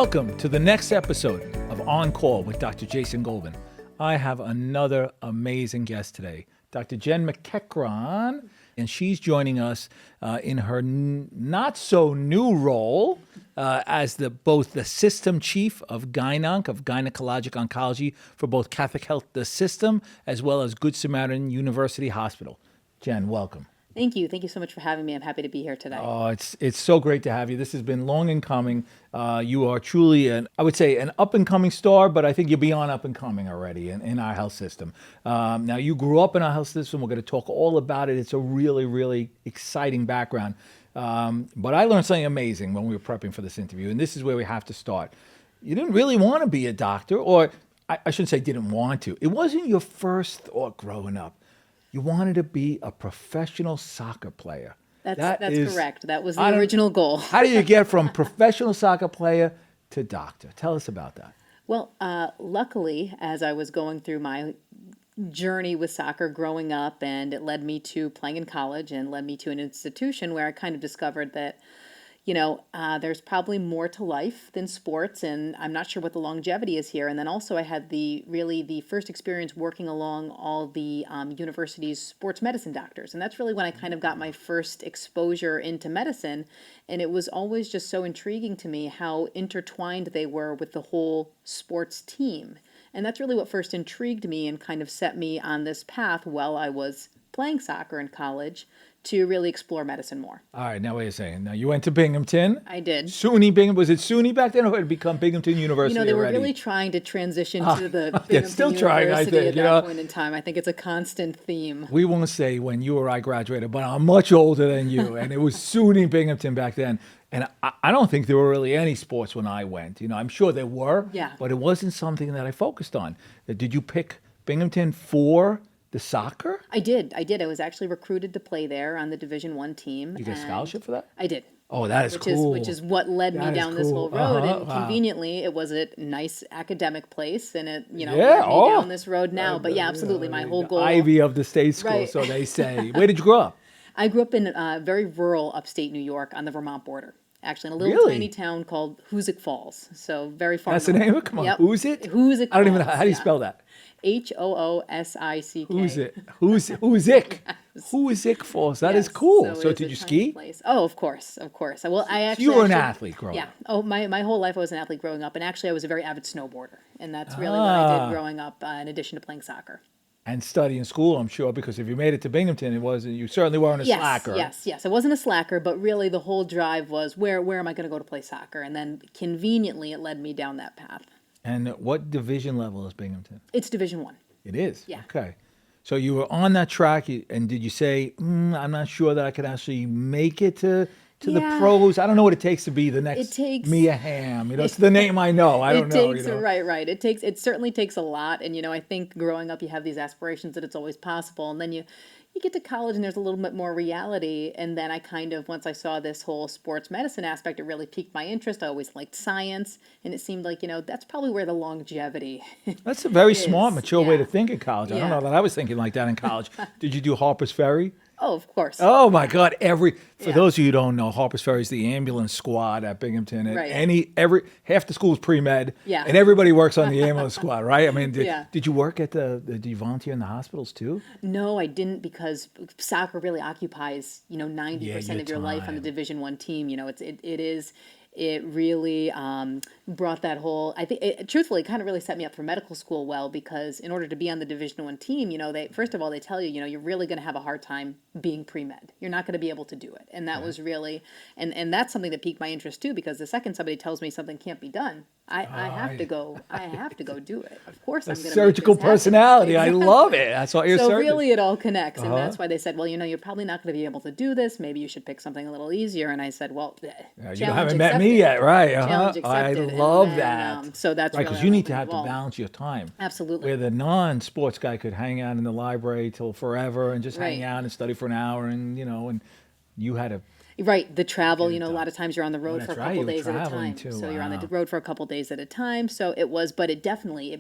Welcome to the next episode of On Call with Dr. Jason Golbin. I have another amazing guest today, Dr. Jen McEachron, and she's joining us in her not so new role as both the system chief of Gynecologic Oncology for both Catholic Health, the system, as well as Good Samaritan University Hospital. Jen, welcome. Thank you. Thank you so much for having me. I'm happy to be here today. Oh, it's so great to have you. This has been long in coming. You are truly I would say an up-and-coming star, but I think you're beyond up-and-coming already in our health system. Now, you grew up in our health system. We're going to talk all about it. It's a really, really exciting background. But I learned something amazing when we were prepping for this interview, and this is where we have to start. You didn't really want to be a doctor, or I shouldn't say didn't want to. It wasn't your first thought growing up. You wanted to be a professional soccer player. That's correct. That was the original goal. How do you get from professional soccer player to doctor? Tell us about that. Well, luckily, as I was going through my journey with soccer growing up, and it led me to playing in college and led me to an institution where I kind of discovered that, there's probably more to life than sports, and I'm not sure what the longevity is here. And then also I had the first experience working along all the university's sports medicine doctors. And that's really when I kind of got my first exposure into medicine. And it was always just so intriguing to me how intertwined they were with the whole sports team. And that's really what first intrigued me and kind of set me on this path while I was playing soccer in college to really explore medicine more. All right, now wait a second. Now you went to Binghamton. I did. SUNY Binghamton. Was it SUNY back then, or had it become Binghamton University they were already? really trying to transition to the Binghamton still trying, University I think, at that point in time. I think it's a constant theme. We won't say when you or I graduated, but I'm much older than you, and it was SUNY Binghamton back then. And I don't think there were really any sports when I went. I'm sure there were, but it wasn't something that I focused on. Did you pick Binghamton for the soccer? I did. I was actually recruited to play there on the Division I team. You get a scholarship for that? I did. Oh, that is cool. Which is what led me down this whole road. And conveniently, it was a nice academic place, and it, led me down this road now. But yeah, absolutely, my whole goal. Ivy of the state school, right. So they say. Where did you grow up? I grew up in very rural upstate New York on the Vermont border. Actually, in a little tiny town called Hoosick Falls. So very far. That's the name of it? Come on. Yep. Hoosick? Hoosick Falls. I don't even know. How do you spell that? Hoosick. Hoosick Falls. That is cool. So did you ski? Place. Oh, of course. Well, I actually. You were an athlete growing up. Yeah. Oh, my whole life I was an athlete growing up, and actually I was a very avid snowboarder, and that's really what I did growing up. In addition to playing soccer. And studying school, I'm sure, because if you made it to Binghamton, you certainly weren't a slacker. Yes. I wasn't a slacker, but really the whole drive was where am I going to go to play soccer? And then conveniently it led me down that path. And what division level is Binghamton? It's Division I. It is? Yeah. Okay. So you were on that track, and did you say, I'm not sure that I could actually make it to the pros? I don't know what it takes to be the next Mia Hamm. It's the name I know. I don't know. Right. It certainly takes a lot. And, I think growing up you have these aspirations that it's always possible. And then you get to college and there's a little bit more reality. And then I kind of, once I saw this whole sports medicine aspect, it really piqued my interest. I always liked science. And it seemed like, that's probably where the longevity That's a very smart, mature way to think in college. I don't know that I was thinking like that in college. Did you do Harper's Ferry? Oh, of course. Oh, my God. For those of you who don't know, Harper's Ferry is the ambulance squad at Binghamton. And half the school is pre-med. Yeah. And everybody works on the ambulance squad, right? I mean, did you work at did you volunteer in the hospils too? No, I didn't, because soccer really occupies, 90% of your life on the Division I team. It really brought that whole, I think, truthfully, it kind of really set me up for medical school well, because in order to be on the Division I team, first of all, they tell you, you're really going to have a hard time being pre-med. You're not going to be able to do it. And that was really, and that's something that piqued my interest too, because the second somebody tells me something can't be done, I have to go do it. Of course, I'm going to surgical personality. I love it. That's why you're so really it all connects. And that's why they said, well, you're probably not going to be able to do this. Maybe you should pick something a little easier. And I said, well, you haven't met me yet, right? Challenge accepted. I love that. So that's right, because you need to have to balance your time. Absolutely. Where the non-sports guy could hang out in the library till forever and just hang out and study for an hour, and and you had to. Right, the travel, a lot of times you're on the road for a couple days at a time. Too. So you're on the road for a couple days at a time. So it was, but it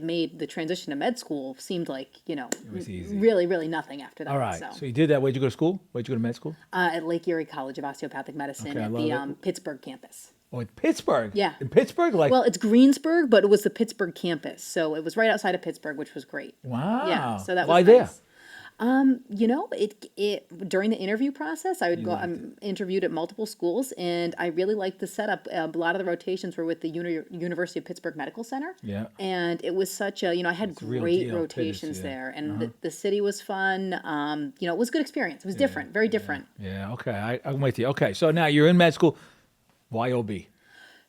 made the transition to med school seemed like, it was easy. Really, really nothing after that. All right, so you did that. Where'd you go to school? Where'd you go to med school? At Lake Erie College of Osteopathic Medicine at the Pittsburgh campus. Oh, in Pittsburgh. Yeah. In Pittsburgh, like Well, it's Greensburg, but it was the Pittsburgh campus, so it was right outside of Pittsburgh, which was great. wow. Yeah, so that was Why nice. there? It during the interview process, I would go. liked I'm interviewed at multiple schools, and I really liked the setup. A lot of the rotations were with the University of Pittsburgh Medical Center. Yeah. and it was such a I had a real great deal, rotations Pitt's, yeah. there, and the city was fun. It was a good experience. It was different, very different. Yeah. Okay. I'm with you. Okay. So now you're in med school. Why OB?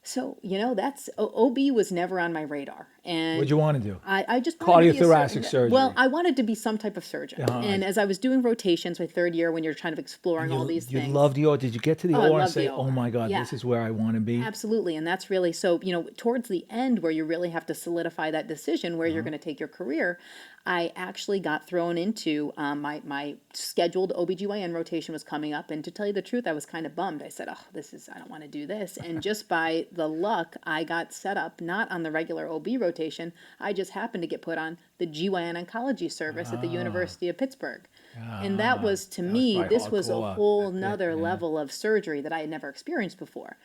So that's OB was never on my radar, and What'd you want to do? I just wanted to be a Cardiothoracic surgery. Well, I wanted to be some type of surgeon, and as I was doing rotations, my third year, when you're kind of exploring all these You things, loved the OR. Did you get to the I OR and loved say, the "Oh OR. my God, Yeah. this is where I want to be"? absolutely, and that's really so. Towards the end, where you really have to solidify that decision where you're going to take your career, I actually got thrown into my scheduled OBGYN rotation was coming up, and to tell you the truth, I was kind of bummed. I said, "Oh, I don't want to do this," and just by the luck, I got set up not on the regular OB rotation. I just happened to get put on the GYN Oncology service at the University of Pittsburgh. And that was, to me, probably this was a hardcore. whole nother level of surgery that I had never experienced before.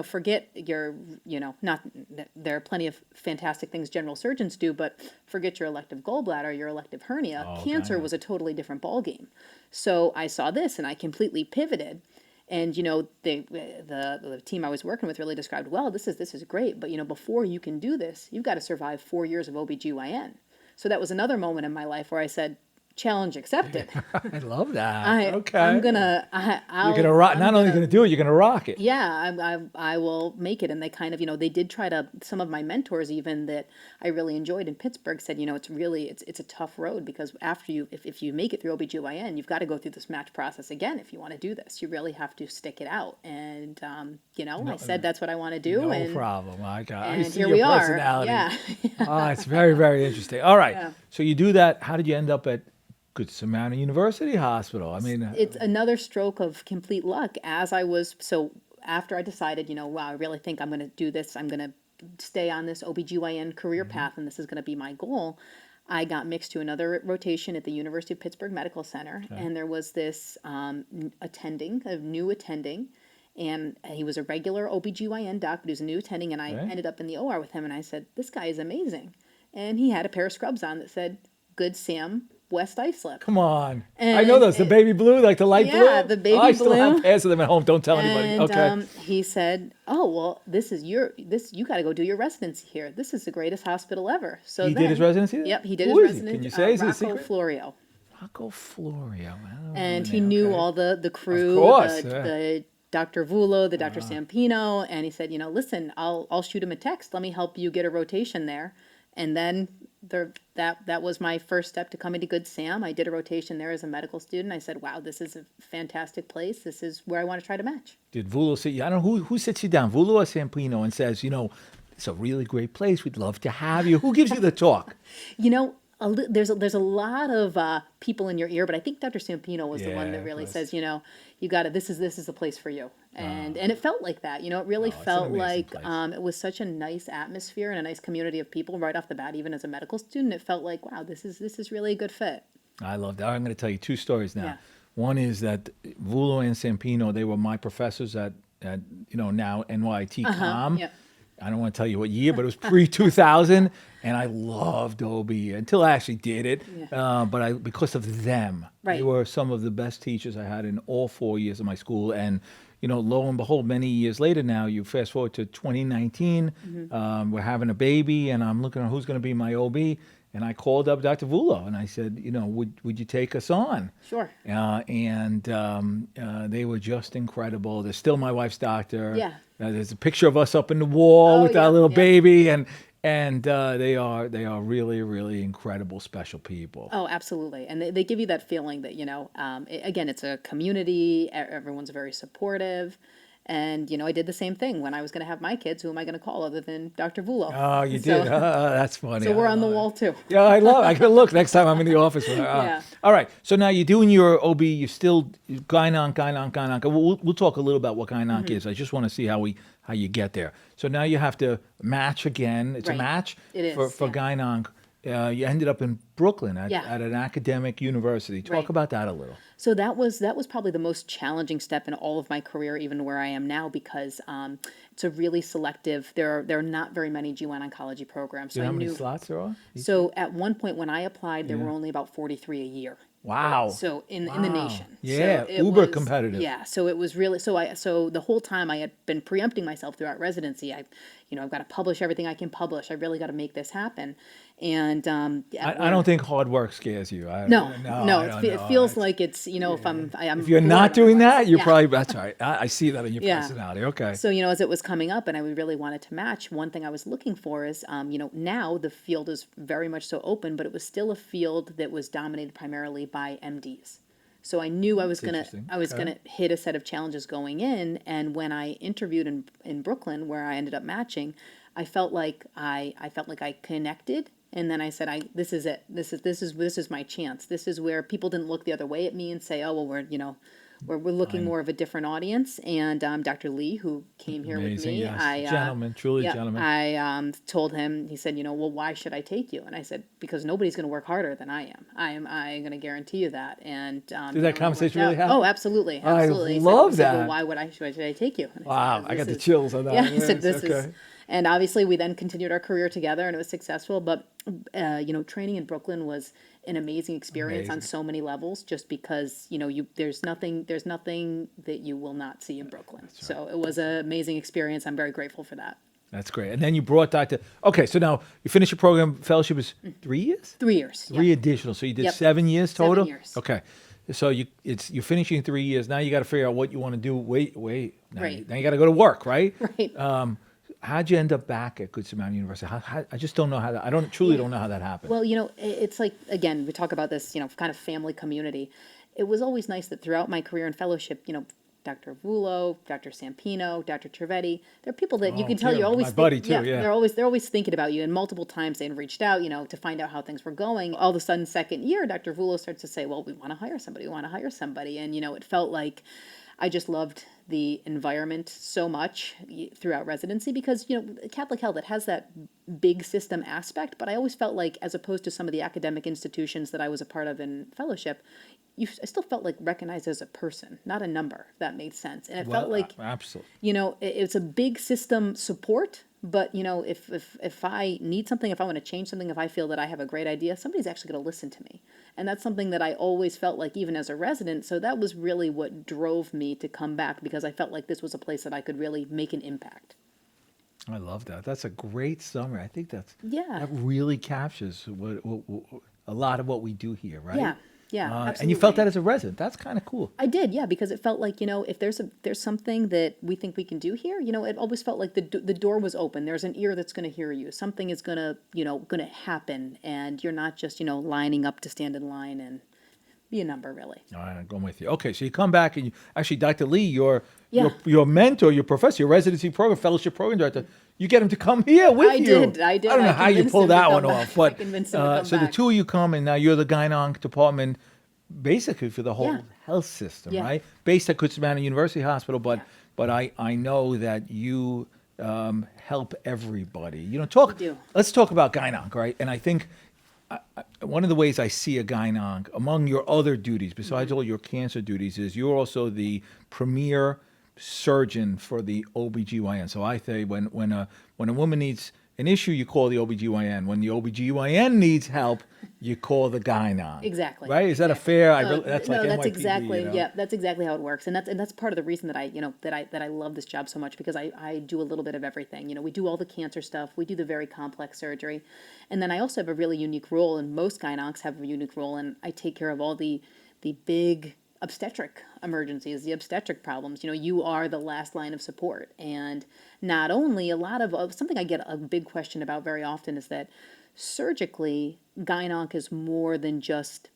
Forget not, there are plenty of fantastic things general surgeons do, but forget your elective gallbladder, your elective hernia. Cancer yeah. was a totally different ballgame. So I saw this and I completely pivoted. And the team I was working with really described, well, this is great, but before you can do this, you've got to survive 4 years of OBGYN. So that was another moment in my life where I said, challenge accepted. I love that. Okay. I'm gonna. You're gonna rock. Not only gonna do it, you're gonna rock it. Yeah, I will make it. And they kind of, they did try to. Some of my mentors, even that I really enjoyed in Pittsburgh, said, it's a tough road, because after if you make it through OBGYN, you've got to go through this match process again if you want to do this. You really have to stick it out. And I said that's what I want to do. No and problem. I and see here your we are. personality. Yeah. Oh, it's very, very interesting. All right. Yeah. So you do that. How did you end up at Good Samaritan University Hospital? I mean, It's another stroke of complete luck. After I decided, wow, I really think I'm going to do this. I'm going to stay on this OBGYN career path, and this is going to be my goal. I got mixed to another rotation at the University of Pittsburgh Medical Center, and there was this new attending, and he was a regular OBGYN doc, but he was a new attending, and I ended up in the OR with him, and I said, this guy is amazing. And he had a pair of scrubs on that said, Good Sam, West Islip. come on. I And know those. The baby blue, like the light blue. Yeah, the baby I still have blue. pairs of them at home. Don't tell anybody. And Okay. he said, "Oh well, you got to go do your residency here. This is the greatest hospital ever." So He did his residency there? Yep, he did Who his is he? residency. Can you say? Is it a Rocco secret? Florio, Rocco Florio. I don't know and the he name. knew Okay. all the crew, course, the Dr. Vulo, the Dr. Sampino, and he said, listen, I'll shoot him a text. Let me help you get a rotation there, and then. That was my first step to coming to Good Sam. I did a rotation there as a medical student. I said, wow, this is a fantastic place. This is where I want to try to match. Did Vulo sit you? I don't know who sits you down, Vulo or Sampino, and says, it's a really great place. We'd love to have you. Who gives you the talk? There's a lot of people in your ear, but I think Dr. Sampino was the one that really says, you got to, this is the place for you. And it felt like that, it really it's an felt amazing like place. it was such a nice atmosphere and a nice community of people right off the bat. Even as a medical student, it felt like, wow, this is really a good fit. I love that. I'm going to tell you two stories now. Yeah. One is that Vulo and Sampino, they were my professors at now NYT Com. Yep. I don't want to tell you what year, but it was pre-2000, and I loved OB until I actually did it. Yeah. But because of them, Right. they were some of the best teachers I had in all 4 years of my school. And lo and behold, many years later now, you fast forward to 2019, we're having a baby, and I'm looking at who's going to be my OB. And I called up Dr. Vulo, and I said, would you take us on? Sure. They were just incredible. They're still my wife's doctor. Yeah. There's a picture of us up in the wall Oh, with our yeah, little yeah. baby, and they are really, really incredible, special people. Oh, absolutely. And they give you that feeling that, again, it's a community, everyone's very supportive. And, I did the same thing when I was going to have my kids. Who am I going to call other than Dr. Vulo? Oh, you So- did? That's funny. So we're I on the love it. wall too. Yeah, I love it. I can look next time I'm in the office with her. Yeah. All right. So now you're doing your OB. You still gyn-onc. We'll talk a little about what gyn-onc Mm-hmm. is. I just want to see how you get there. So now you have to match again. It's a Right. match It is, for yeah. gyn-onc. you ended up in Brooklyn Yeah. at an academic university. Talk Right. about that a little. So that was probably the most challenging step in all of my career, even where I am now, because it's a really selective. There are not very many GYN oncology programs. Do So you I know how many knew. slots there are? So at one point when I applied, there Yeah. were only about 43 a year. Wow. So in the Wow. nation. Yeah, So it uber was, competitive. yeah. So it was really, so the whole time I had been preempting myself throughout residency. I've got to publish everything I can publish. I really got to make this happen. And I don't think hard work scares you. no, no, I don't it know. feels like it's, if I'm If you're bored not doing otherwise. that, you're Yeah. probably, that's all right. I see that in your Yeah. personality. Okay. So, as it was coming up and I really wanted to match, one thing I was looking for is, now the field is very much so open, but it was still a field that was dominated primarily by MDs. So I knew interesting. I was Okay. gonna hit a set of challenges going in, and when I interviewed in Brooklyn, where I ended up matching, I felt like I connected, and then I said, this is it. This is my chance. This is where people didn't look the other way at me and say, oh well, we're looking more of a different audience. And Dr. Lee, who came here with Amazing. me, Yes. Gentleman, truly yeah, gentleman. I told him. He said, well, why should I take you? And I said, because nobody's going to work harder than I am. I'm going to guarantee you that. And Did that conversation really happen? Oh, absolutely, I absolutely. He love said, well, that. why would I? Should I take you? And I Wow, said, I got the "This is-" chills on that. Yeah, he said, Yes, this is. And obviously, we then continued our career together, and it was successful. But training in Brooklyn was an amazing experience on Amazing. so many levels. Just because there's nothing that you will not see in Brooklyn. So it was an amazing experience. I'm very grateful for that. That's great. And then you brought Dr. Okay, so now you finished your program. Fellowship is 3 years? 3 years. Three additional. So you did Yep. 7 years 7 total? years. Okay. So you're finishing 3 years. Now you got to figure out what you want to do. Wait. Now, Right. now you got to go to work, right? Right. How'd you end up back at Good Samaritan University? I just don't know how that. I don't know how that happened. Well, it's like, again, we talk about this, kind of family community. It was always nice that throughout my career in fellowship, Dr. Vullo, Dr. Sampino, Dr. Trevetti, they're people that you can tell Tim, you're always my buddy too, yeah. they're always thinking about you. And multiple times they reached out, to find out how things were going. All of a sudden, second year, Dr. Vullo starts to say, well, we want to hire somebody. We want to hire somebody. And, it felt like I just loved the environment so much throughout residency because, Catholic Health, it has that big system aspect, but I always felt like, as opposed to some of the academic institutions that I was a part of in fellowship, I still felt like recognized as a person, not a number, if that made sense. And it felt like, absolutely. It's a big system support, but, if I need something, if I want to change something, if I feel that I have a great idea, somebody's actually going to listen to me. And that's something that I always felt like, even as a resident. So that was really what drove me to come back, because I felt like this was a place that I could really make an impact. I love that. That's a great summary. I think that Yeah. really captures what a lot of what we do here, right? Yeah. Yeah. Absolutely. And you felt that as a resident. That's kind of cool. I did, yeah, because it felt like, if there's something that we think we can do here, it always felt like the door was open. There's an ear that's going to hear you. Something is going to happen, and you're not just, lining up to stand in line and be a number, really. All right, I'm going with you. Okay, so you come back and actually, Dr. Lee, your mentor, your professor, your residency program, fellowship program director, you get him to come here with you. I did. I don't know how you convinced pull him to that come one back. off, but I convinced him to come so the back. two of you come, and now you're the gyne-onc department, basically for the whole Yeah. health system, Yeah. right? Based at Good Samaritan University Hospital, but I know that you help everybody. We do. Let's talk about gyne-onc, right? And I think one of the ways I see a gyne-onc among your other duties, besides all your cancer duties, is you're also the premier surgeon for the OBGYN. So I say when a woman needs an issue, you call the OBGYN. When the OBGYN needs help, you call the gyne-onc. Exactly. Right? Is that a fair? That's like that's NYPD, exactly yeah. That's exactly how it works, and that's part of the reason that I love this job so much, because I do a little bit of everything. We do all the cancer stuff, we do the very complex surgery, and then I also have a really unique role, and most gyne-oncs have a unique role, and I take care of all the big obstetric emergencies, the obstetric problems. You are the last line of support, and not only a lot of something I get a big question about very often is that surgically, gyne-onc is more than just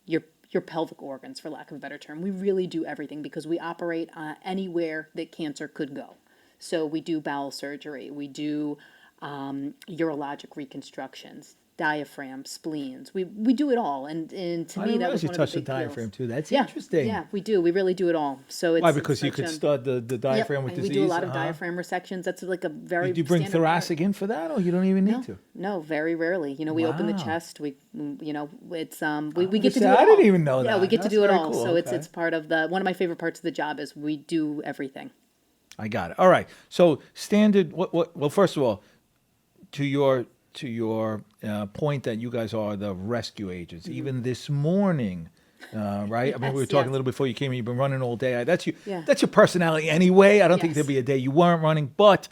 your pelvic organs, for lack of a better term. We really do everything, because we operate anywhere that cancer could go. So we do bowel surgery, we do urologic reconstructions, diaphragm, spleens. We do it all, and to I me didn't that realize was you one of touched the the big deals. diaphragm too. That's Yeah, interesting. yeah, we do. We really do it all. So Why? it's Because you such could a stud the diaphragm with and disease. we do a lot of diaphragm resections. That's like a very Do you bring standard part. thoracic in for that, or you don't even need to? No, very rarely. We open the Wow. chest. It's we get to See, do it I all. didn't even know Yeah, that. we get to That's do it very all. cool. So Okay. it's part of the one of my favorite parts of the job is we do everything. I got it. All right. So standard. What? Well, first of all, to your point that you guys are the rescue agents. Even this morning, right? I mean, we were Yes, talking yes. a little before you came in. You've been running all day. That's you. Yeah. That's your personality anyway. I don't think Yes. there'd be a day you weren't running, but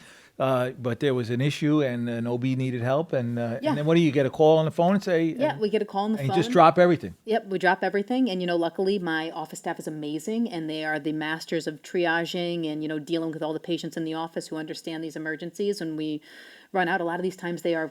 there was an issue and an OB needed help, and Yeah. then what do you get a call on the phone and say? Yeah, we get a call on the and phone. you just drop everything. Yep, we drop everything, and luckily my office staff is amazing, and they are the masters of triaging and dealing with all the patients in the office who understand these emergencies. When we run out, a lot of these times they are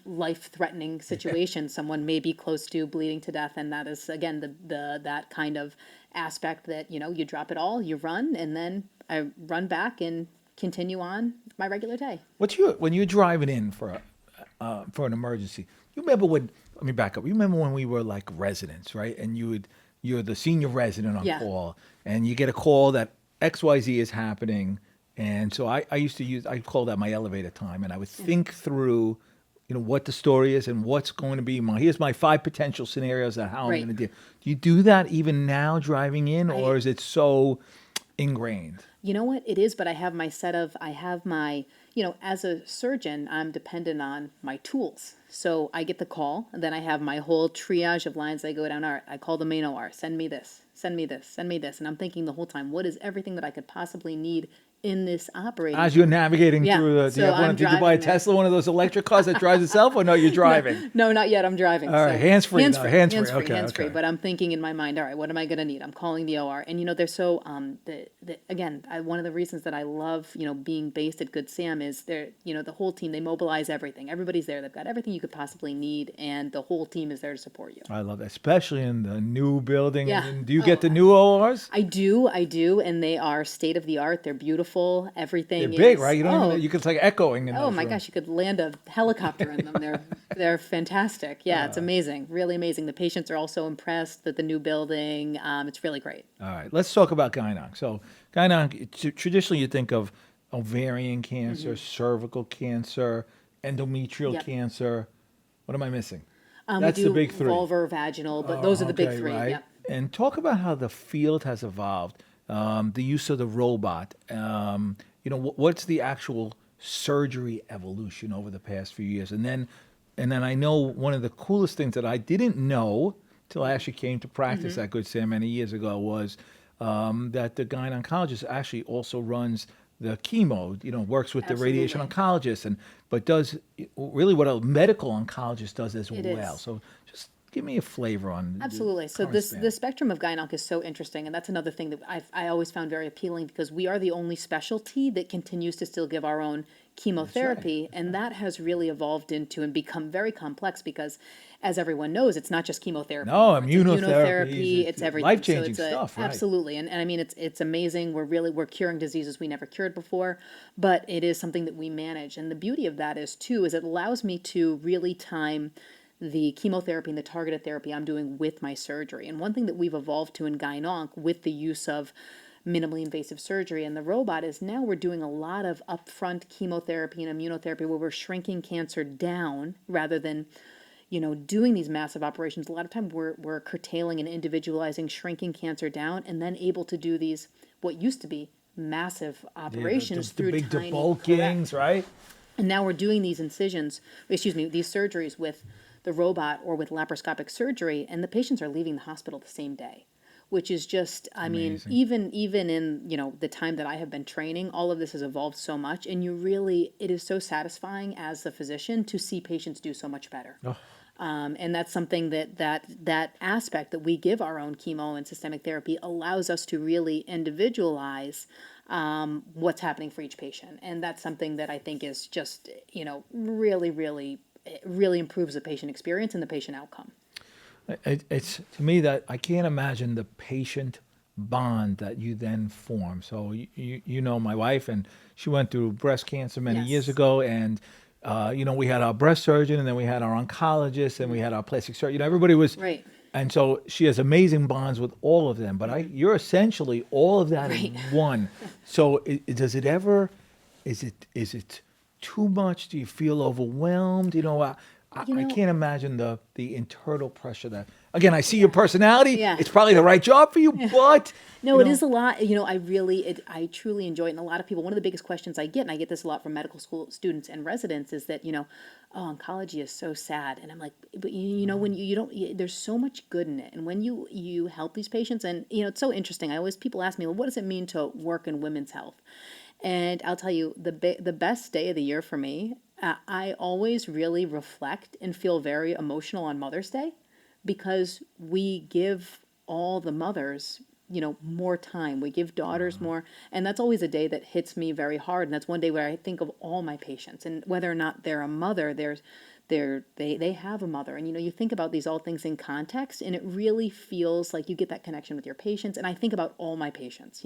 life-threatening situations. Someone may be close to bleeding to death, and that is again the that kind of aspect that you drop it all, you run, and then I run back and continue on my regular day. When you're driving in for an emergency? You remember when? Let me back up. You remember when we were like residents, right? And you're the senior resident on Yeah. call, and you get a call that XYZ is happening, and so I call that my elevator time, and I would think through, what the story is and what's going to be here's my 5 potential scenarios of how Right. I'm going to deal. Do you do that even now driving in, or is it so ingrained? You know what? It is, but I have my, as a surgeon, I'm dependent on my tools. So I get the call, and then I have my whole triage of lines. I go down, all right, I call the main OR, send me this, send me this, send me this. And I'm thinking the whole time, what is everything that I could possibly need in this operating As you're navigating Yeah, through so I'm did you buy a driving there. Tesla, one of those electric cars that drives itself, or no, you're driving? No, not yet. I'm driving. All right, hands-free, no, hands-free, okay, hands-free. okay. But I'm thinking in my mind, all right, what am I going to need? I'm calling the OR, and they're so again, one of the reasons that I love being based at Good Sam is they're the whole team, they mobilize everything. Everybody's there. They've got everything you could possibly need, and the whole team is there to support you. I love that, especially in the new building. Yeah. And do you get the new ORs? I do, and they are state of the art. They're beautiful. Everything They're is big, right? You don't even, you could like echoing in Oh those my rooms. gosh, you could land a helicopter in them. They're fantastic. Yeah, it's amazing, really amazing. The patients are also impressed with the new building. It's really great. All right, let's talk about gynonc. So gynonc, traditionally you think of ovarian cancer, cervical cancer, endometrial Yep. cancer. What am I missing? We That's do the big three. vulvar, vaginal, but those are the big Okay, three. right? Yep. And talk about how the field has evolved, the use of the robot. What's the actual surgery evolution over the past few years? And then I know one of the coolest things that I didn't know till I actually came to practice at Good Sam many years ago was that the gynecologist actually also runs the chemo, works with the radiation Absolutely. oncologist, but does really what a medical oncologist does as It well. is. So just give me a flavor on Absolutely. So the spectrum of gynonc is so interesting, and that's another thing that I always found very appealing because we are the only specialty that continues to still give our own chemotherapy, and that has really evolved into and become very complex because, as everyone knows, it's not just chemotherapy. No, It's immunotherapy, it's everything. life-changing So stuff, right? Absolutely, and I mean it's amazing. We're curing diseases we never cured before, but it is something that we manage, and the beauty of that is it allows me to really time the chemotherapy and the targeted therapy I'm doing with my surgery. And one thing that we've evolved to in gyn-onc with the use of minimally invasive surgery and the robot is now we're doing a lot of upfront chemotherapy and immunotherapy where we're shrinking cancer down rather than doing these massive operations. A lot of time we're curtailing and individualizing, shrinking cancer down, and then able to do these what used to be massive operations the through big tiny debulkings, right? and now we're doing these these surgeries with the robot or with laparoscopic surgery, and the patients are leaving the hospital the same day, which is just, I mean, Amazing. even in, the time that I have been training, all of this has evolved so much, and it is so satisfying as the physician to see patients do so much better. Oh. And that's something that aspect that we give our own chemo and systemic therapy allows us to really individualize what's happening for each patient. And that's something that I think is just, really, really, it really improves the patient experience and the patient outcome. It's to me that I can't imagine the patient bond that you then form. So you know my wife, and she went through breast cancer many Yes. years ago, and We had our breast surgeon, and then we had our oncologist, and we had our plastic surgeon. Everybody was, Right. and so she has amazing bonds with all of them. But you're essentially all of that in Right. one. So does it ever? Is it too much? Do you feel overwhelmed? I can't imagine the internal pressure that. Again, I see your personality. Yeah. It's probably the right job for you, but No, it is a lot. I truly enjoy it. And a lot of people, one of the biggest questions I get, and I get this a lot from medical school students and residents, is that, oh, oncology is so sad. And I'm like, but when you don't, there's so much good in it. And when you help these patients, and, it's so interesting. People ask me, well, what does it mean to work in women's health? And I'll tell you, the best day of the year for me, I always really reflect and feel very emotional on Mother's Day, because we give all the mothers, more time. We give daughters more. And that's always a day that hits me very hard. And that's one day where I think of all my patients, and whether or not they're a mother, they have a mother. And, you think about all things in context, and it really feels like you get that connection with your patients. And I think about all my patients,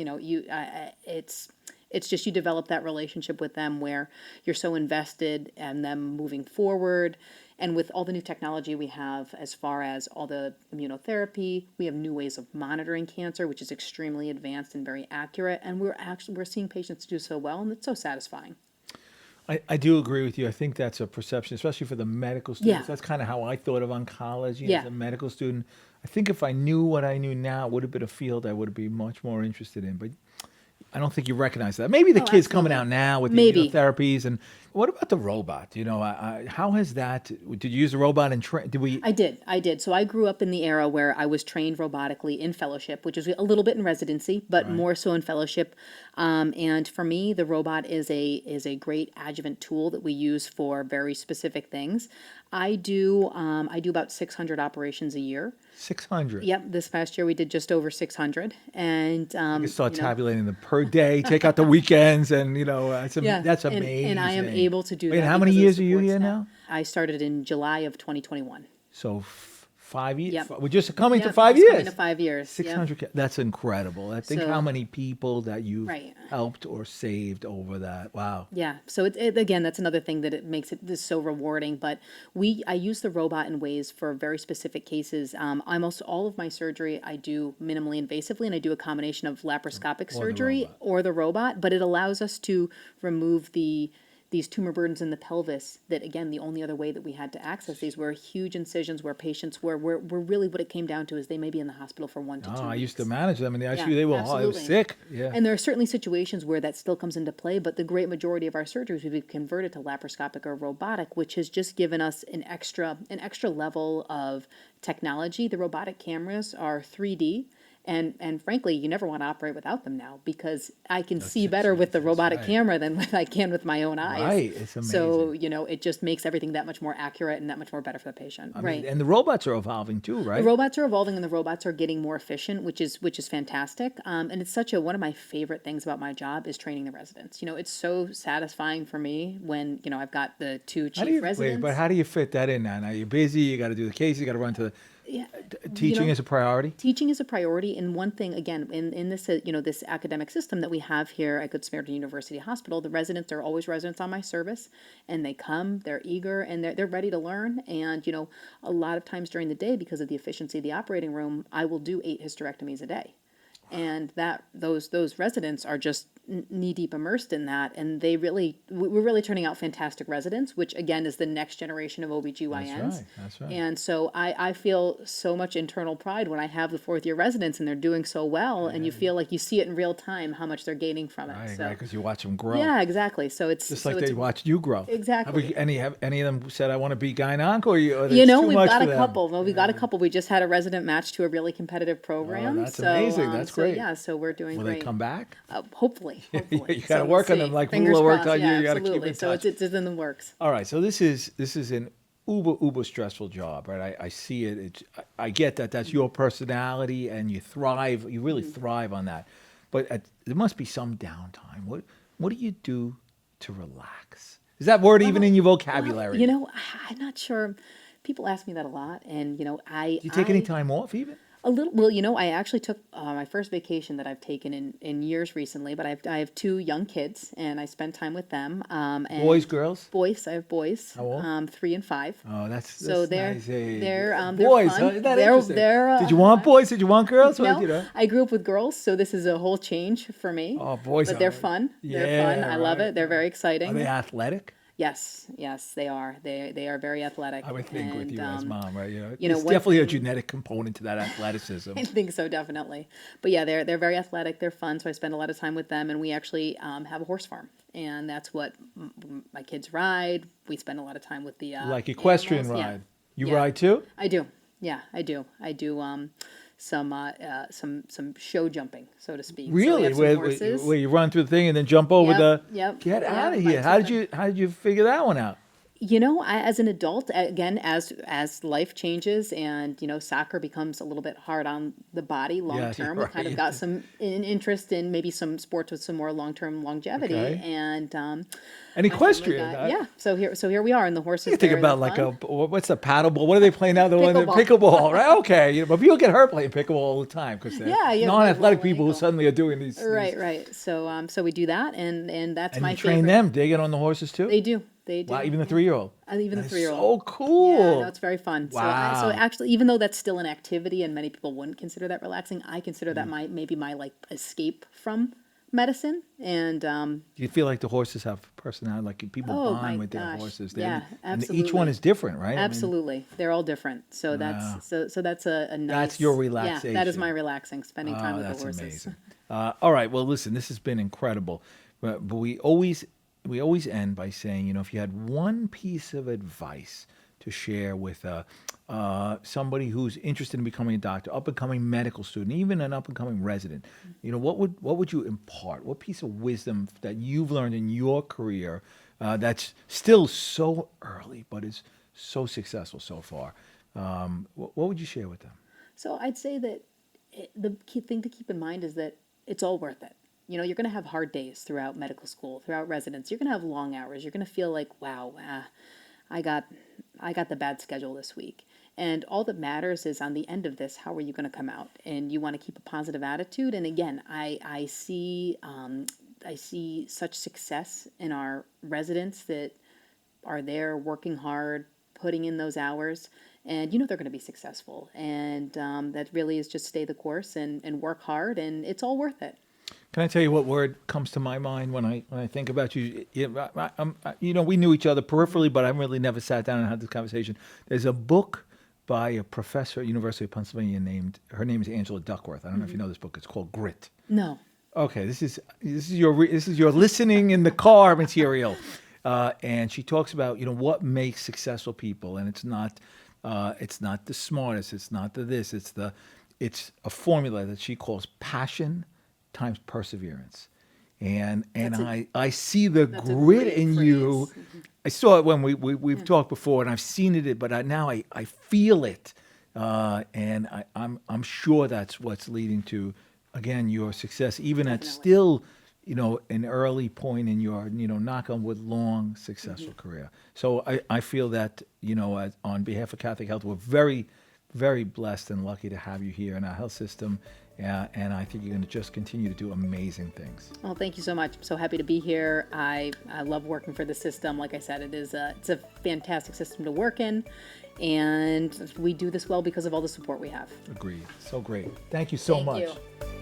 it's just you develop that relationship with them where you're so invested in them moving forward. And with all the new technology we have, as far as all the immunotherapy, we have new ways of monitoring cancer, which is extremely advanced and very accurate. And we're seeing patients do so well, and it's so satisfying. I do agree with you. I think that's a perception, especially for the medical students. Yeah. That's kind of how I thought of oncology Yeah. as a medical student. I think if I knew what I knew now, it would have been a field I would be much more interested in. But I don't think you recognize that. Maybe the kids coming out now with the Maybe. immunotherapies. And what about the robot? How has that? Did you use the robot and did we? I did. So I grew up in the era where I was trained robotically in fellowship, which is a little bit in residency, but more so in fellowship. And for me, the robot is a great adjuvant tool that we use for very specific things. I do about 600 operations a year. 600. Yep, this past year we did just over 600, and You can start tabulating them per day. Take out the weekends, and that's amazing. And I am able to do Wait, that. how many because of years the are you support here staff. now? I started in July of 2021. So 5 years. Yep. We're just coming to Yep, 5 it's years. coming to 5 years. Yep. 600. That's incredible. I think So- how many people that you've Right. helped or saved over that. Wow. Yeah. So again, that's another thing that it makes it this so rewarding. But I use the robot in ways for very specific cases. Almost all of my surgery I do minimally invasively, and I do a combination of laparoscopic surgery or the robot. But it allows us to remove these tumor burdens in the pelvis that, again, the only other way that we had to access these were huge incisions where patients were really what it came down to is they may be in the hospital for 1 to 2 weeks. I used to manage them in the ICU. Yeah, They were absolutely. sick. Yeah. And there are certainly situations where that still comes into play, but the great majority of our surgeries we've converted to laparoscopic or robotic, which has just given us an extra level of technology. The robotic cameras are 3D. And frankly, you never want to operate without them now, because I can see better with the robotic camera than I can with my own eyes. Right, it's amazing. So, it just makes everything that much more accurate and that much more better for the patient. I right. mean, and the robots are evolving too, right? The robots are evolving, and the robots are getting more efficient, which is fantastic. And it's one of my favorite things about my job is training the residents. It's so satisfying for me when I've got the two chief residents. But how do you fit that in now? Now you're busy. You got to do the case. You got to run to the. Yeah. Teaching is a priority. Teaching is a priority, and one thing again in this this academic system that we have here at Good Samaritan University Hospital, the residents are always residents on my service, and they come, they're eager, and they're ready to learn. And a lot of times during the day, because of the efficiency of the operating room, I will do 8 hysterectomies a day, and those residents are just knee deep immersed in that, and we're really turning out fantastic residents, which again is the next generation of OBGYNs. That's right. And so I feel so much internal pride when I have the 4th year residents and they're doing so well, and you feel like you see it in real time how much they're gaining from it. Right, So because you watch them grow. yeah, exactly. So it's Just so like it's, they watched you grow. Exactly. Have any of them said, I want to be gyne-onc, or we've too much got for a them? couple. Well, we've got a couple. We just had a resident match to a really competitive program. that's amazing. That's great. Yeah, so we're doing Will great. they come back? Hopefully. You gotta work on them like Fingers Lula worked crossed. on you. Yeah, You gotta keep absolutely. in So touch. it's in the works. All right, so this is an uber stressful job, right? I see it. I get that. That's your personality, and you thrive. You really thrive on that. But there must be some downtime. What do you do to relax? Is that word even in your vocabulary? I'm not sure. People ask me that a lot, and do you take any time off even? A little, well, I actually took my first vacation that I've taken in years recently, but I have two young kids and I spend time with them. And Boys, girls? boys, I have boys, How old? 3 and 5. Oh, that's So nice age. they're Boys, fun. huh? Isn't that They're interesting? they're Did you want boys? Did you want girls? What, no, I grew up with girls, so this is a whole change for me. Oh, boys But they're are- fun. They're Yeah, fun. I love right. it. They're very Are exciting. they athletic? Yes, they are. They are very athletic. I would think with And, you as mom, right? one Definitely a thing- genetic component to that athleticism. I think so, definitely. But yeah, they're very athletic. They're fun, so I spend a lot of time with them. And we actually have a horse farm, and that's what my kids ride. We spend a lot of time with the Like equestrian animals. ride. You Yeah. ride too? I do. Yeah, I do. I do some show jumping, so to speak. So we Really? have some horses. Where you run through the thing and then jump over Yep. Get Yeah, out of my here! How did you figure that one out? As an adult, again, as life changes and, soccer becomes a little bit hard on the body long Yeah, term, you're I kind of right. got some interest in maybe some sports with some more long-term longevity. Okay. And And my family equestrian. got- huh? yeah. So here we are, and the horses. You think they're about like fun. what's the paddleball? What are they playing now? The Pickleball. pickleball, right? Okay, but people get hurt playing pickleball all the time because Yeah, yeah, non-athletic roll people who ankle. suddenly are doing these. Right. So we do that, and that's And my you train favorite. them. They get on the horses too. They do. They do. Wow, even the 3-year-old. Even the That's 3-year-old. So cool. Yeah, no, it's very fun. Wow. So actually, even though that's still an activity, and many people wouldn't consider that relaxing, I consider Mm. that my like escape from medicine. And Do you feel like the horses have personality? Like people Oh, my bond with their gosh. horses? Yeah, And each absolutely. one is different, right? I mean, absolutely, they're all different. So Wow. that's that's a nice. That's your Yeah, that is relaxation. my relaxing, spending time oh, with that's the horses. amazing. All right. Well, listen, this has been incredible. But we always end by saying, if you had one piece of advice to share with somebody who's interested in becoming a doctor, up and coming medical student, even an up and coming resident, what would you impart? What piece of wisdom that you've learned in your career that's still so early but is so successful so far? What would you share with them? So I'd say that the key thing to keep in mind is that it's all worth it. You're going to have hard days throughout medical school, throughout residence. You're going to have long hours. You're going to feel like, wow, I got the bad schedule this week. And all that matters is on the end of this, how are you going to come out? And you want to keep a positive attitude. And again, I see such success in our residents that are there working hard, putting in those hours, and they're going to be successful. And that really is just stay the course and work hard, and it's all worth it. Can I tell you what word comes to my mind when I think about you? We knew each other peripherally, but I really never sat down and had this conversation. There's a book by a professor at University of Pennsylvania her name is Angela Duckworth. I don't know if you know this book. It's called Grit. No. Okay, this is your listening in the car material, and she talks about what makes successful people, and it's not the smartest, it's not it's a formula that she calls passion times perseverance, and I see the that's a grit great in phrase. you. I saw it when we've talked before, and I've seen it, but now I feel it, and I'm sure that's what's leading to, again, your success, even at Definitely. still, an early point in your, knock on wood, long, successful career. So I feel that, on behalf of Catholic Health, we're very, very blessed and lucky to have you here in our health system. And I think you're going to just continue to do amazing things. Well, thank you so much. I'm so happy to be here. I love working for the system. Like I said, it's a fantastic system to work in, and we do this well because of all the support we have. Agreed. So great. Thank you so Thank much. you.